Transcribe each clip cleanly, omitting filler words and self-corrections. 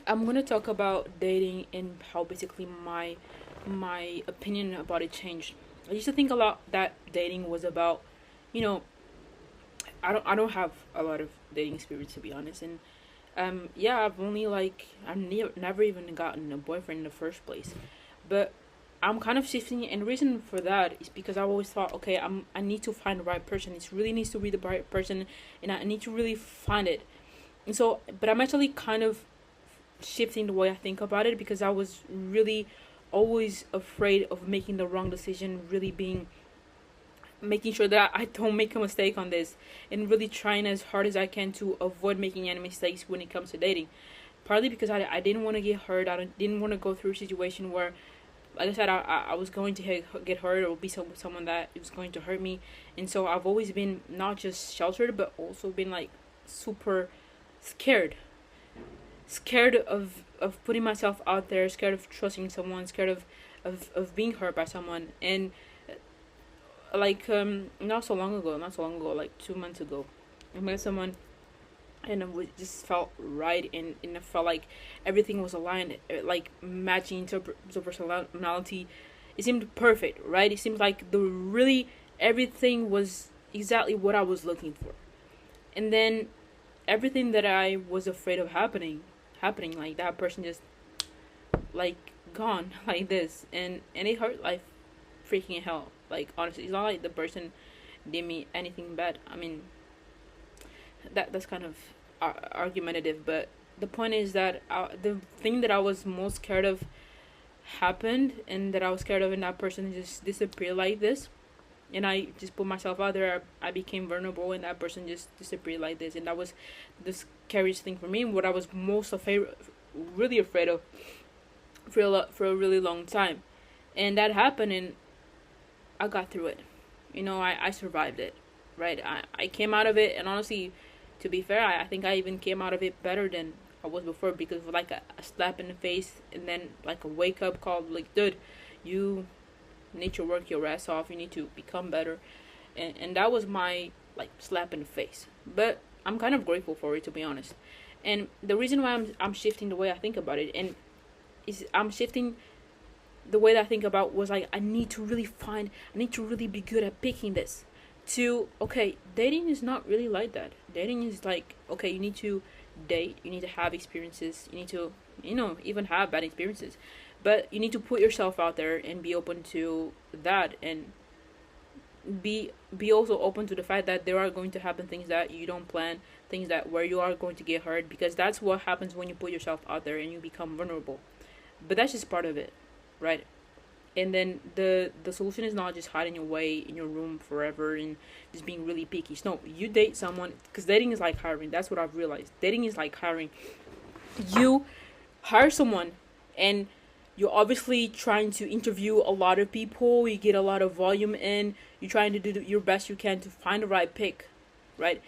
I'm gonna talk about dating and how basically my opinion about it changed. I used to think a lot that dating was about, you know, I don't have a lot of dating experience to be honest, and yeah, I've only like never even gotten a boyfriend in the first place, but I'm kind of shifting, and the reason for that is because I always thought, okay, I need to find the right person. It really needs to be the right person, and I need to really find it. And so, but I'm actually kind of shifting the way I think about it because I was really always afraid of making the wrong decision, really being making sure that I don't make a mistake on this, and really trying as hard as I can to avoid making any mistakes when it comes to dating. Partly because I didn't want to get hurt. Didn't want to go through a situation where, like I said, I was going to get hurt or be someone that was going to hurt me. And so I've always been not just sheltered, but also been like super scared. Scared of putting myself out there, scared of trusting someone, scared of being hurt by someone. And like not so long ago, like 2 months ago, I met someone and just felt right, and it felt like everything was aligned, like matching to personality. It seemed perfect, right? It seemed like the really everything was exactly what I was looking for. And then everything that I was afraid of happening, like that person just like gone like this, and it hurt like freaking hell. Like honestly, it's not like the person did me anything bad. I mean, that's kind of argumentative, but the point is that the thing that I was most scared of happened, and that I was scared of, and that person just disappeared like this. And I just put myself out there. I became vulnerable, and that person just disappeared like this. And that was the scariest thing for me. What I was most afraid, really afraid of, for a really long time. And that happened, and I got through it. I survived it, right? I came out of it, and honestly, to be fair, I think I even came out of it better than I was before, because of like a slap in the face, and then like a wake up call, like, dude, you need to work your ass off, you need to become better. And that was my like slap in the face. But I'm kind of grateful for it, to be honest. And the reason why I'm shifting the way I think about it, and is I'm shifting the way that I think about was like I need to really be good at picking this. To okay, dating is not really like that. Dating is like, okay, you need to date, you need to have experiences, you need to even have bad experiences, but you need to put yourself out there and be open to that, and be also open to the fact that there are going to happen things that you don't plan, things that where you are going to get hurt, because that's what happens when you put yourself out there and you become vulnerable. But that's just part of it, right? And then the solution is not just hiding away in your room forever and just being really picky. No, you date someone, because dating is like hiring. That's what I've realized. Dating is like hiring. You hire someone, and you're obviously trying to interview a lot of people. You get a lot of volume in. You're trying to do your best you can to find the right pick, right?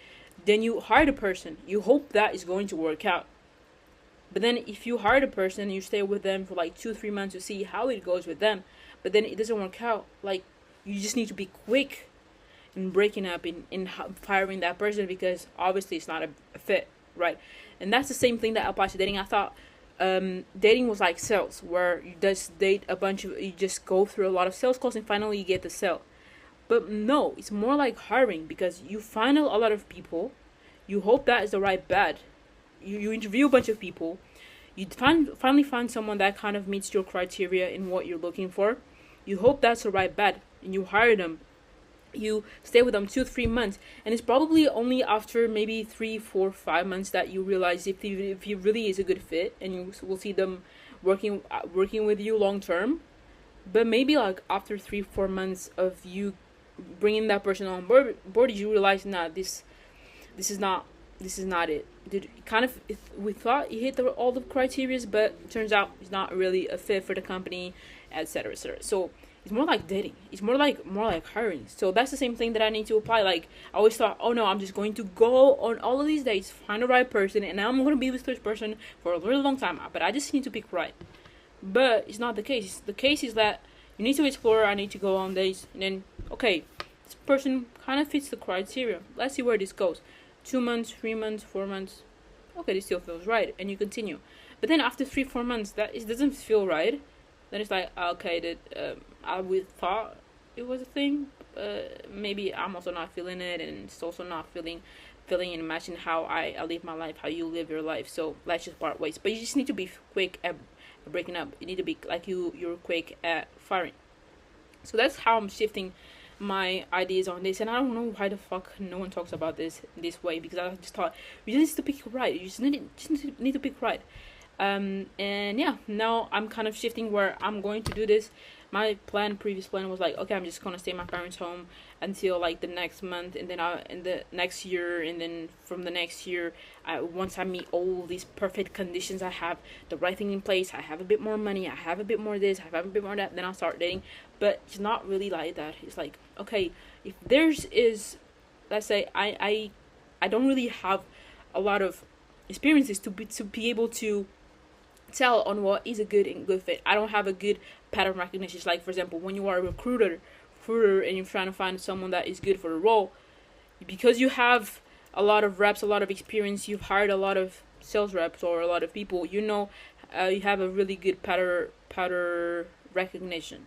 Then you hire the person. You hope that is going to work out. But then if you hire the person and you stay with them for like 2 3 months to see how it goes with them, but then it doesn't work out, like, you just need to be quick in breaking up, in firing that person, because obviously it's not a fit, right? And that's the same thing that applies to dating. I thought dating was like sales, where you just date you just go through a lot of sales calls and finally you get the sale. But no, it's more like hiring, because you find a lot of people, you hope that is the right bat. You interview a bunch of people, you finally find someone that kind of meets your criteria in what you're looking for. You hope that's the right bat, and you hire them. You stay with them 2 3 months, and it's probably only after maybe 3 4 5 months that you realize if he really is a good fit, and you will see them working with you long term. But maybe like after 3 4 months of you bringing that person on board, you realize, nah, this is not it. Did kind of we thought he hit all the criterias, but it turns out he's not really a fit for the company, etc., etc. So it's more like dating. It's more like hiring. So that's the same thing that I need to apply. Like, I always thought, oh no, I'm just going to go on all of these dates, find the right person, and I'm going to be with this person for a really long time. But I just need to pick right. But it's not the case. The case is that you need to explore. I need to go on dates, and then okay, this person kind of fits the criteria. Let's see where this goes. 2 months, 3 months, 4 months. okay, this still feels right, and you continue. But then after 3 4 months, that it doesn't feel right. Then it's like, okay, that I would thought it was a thing. Maybe I'm also not feeling it, and it's also not feeling and matching how I live my life, how you live your life. So let's just part ways. But you just need to be quick at breaking up. You need to be like you're quick at firing. So that's how I'm shifting my ideas on this, and I don't know why the fuck no one talks about this way, because I just thought you just need to pick right. You just need to pick right. And yeah, now I'm kind of shifting where I'm going to do this. My previous plan was like, okay, I'm just gonna stay in my parents' home until like the next month, and then in the next year, and then from the next year, once I meet all these perfect conditions, I have the right thing in place, I have a bit more money, I have a bit more this, I have a bit more that, then I'll start dating. But it's not really like that. It's like, okay, if there's is, let's say I don't really have a lot of experiences to be able to tell on what is a good and good fit. I don't have a good pattern recognition. It's like, for example, when you are a recruiter and you're trying to find someone that is good for the role, because you have a lot of reps, a lot of experience, you've hired a lot of sales reps or a lot of people, you have a really good pattern recognition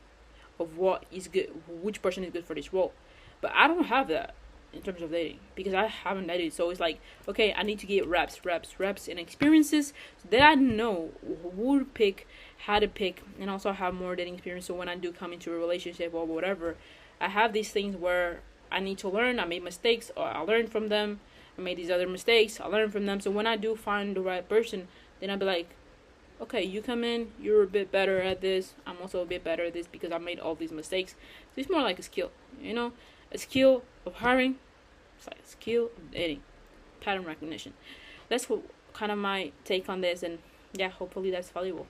of what is good, which person is good for this role. But I don't have that in terms of dating, because I haven't dated. So it's like, okay, I need to get reps, and experiences, so that I know who to pick, how to pick, and also have more dating experience. So when I do come into a relationship or whatever, I have these things where I need to learn. I made mistakes, or I learned from them. I made these other mistakes, I learned from them. So when I do find the right person, then I'll be like, okay, you come in, you're a bit better at this, I'm also a bit better at this, because I made all these mistakes. So it's more like a skill, a skill of hiring. It's like a skill of dating, pattern recognition. That's what kind of my take on this, and yeah, hopefully that's valuable.